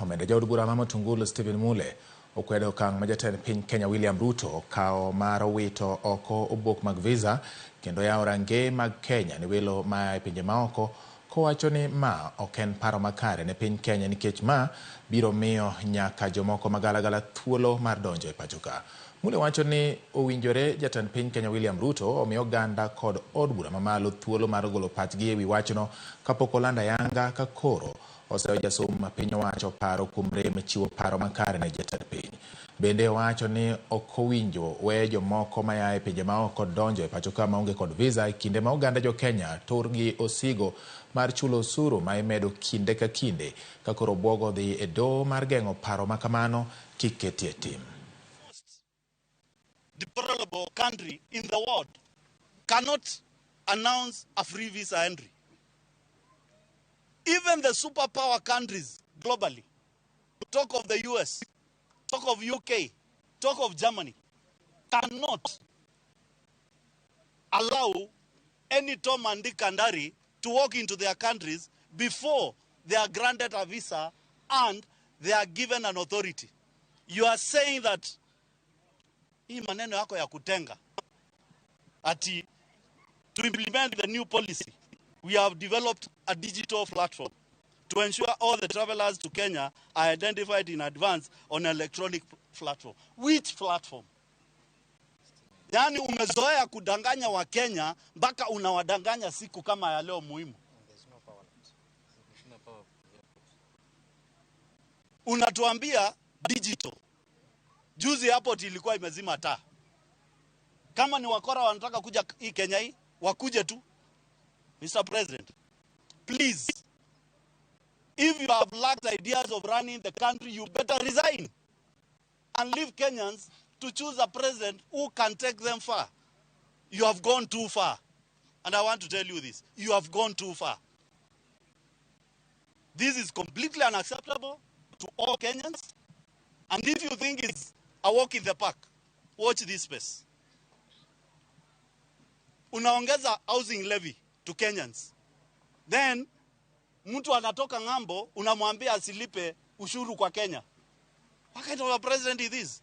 omenda jaod bura ma Matungulu Stephen Mule okwedo okang' ma jatend piny Kenya William Ruto kao mar wito oko obok mag visa kendo yawo range mag Kenya ne welo ma e pinje maoko, kowacho ni ma ok en paro makare ne piny Kenya nikech ma biro miyo nyaka jomoko magalagala thuolo mar donjo e pachoka. Mule wacho ni owinjore jatend piny Kenya William Ruto omiyo oganda kod od bura mamalo thuolo mar golo pachgi e wi wachno kapok olando ayanga ka koro oseyo jasom ma piny owacho paro kuom rem chiwo paro makare ne jatend piny. Bende wacho ni ok owinjo we jomoko ma e pinje maoko donjo e pachoka maonge kod visa e kinde ma oganda jo Kenya tur gi osigo mar chulo osuru ma imedo kinde ka kinde ka koro bwogo dhi e doho mar geng'o paro makamano kik ketie tim. Deplorable country in the world cannot announce a free visa entry. Even the superpower countries globally, talk of the US, talk of UK, talk of Germany, cannot allow any Tom and Dick and Harry to walk into their countries before they are granted a visa and they are given an authority. You are saying that hii maneno yako ya kutenga ati to implement the new policy, we have developed a digital platform to ensure all the travelers to Kenya are identified in advance on an electronic platform. Which platform? Yani umezoea kudanganya wa Kenya mpaka unawadanganya siku kama ya leo muhimu. Unatuambia digital. Juzi hapo ilikuwa imezima taa. Kama ni wakora wanataka kuja hii Kenya hii, wakuje tu. Mr. President, please, if you have lacked ideas of running the country, you better resign and leave Kenyans to choose a president who can take them far. You have gone too far. And I want to tell you this. You have gone too far. This is completely unacceptable to all Kenyans. And if you think it's a walk in the park, watch this space. Unaongeza housing levy to Kenyans. Then, mtu anatoka ng'ambo, unamwambia asilipe ushuru kwa Kenya. What kind of a president is this?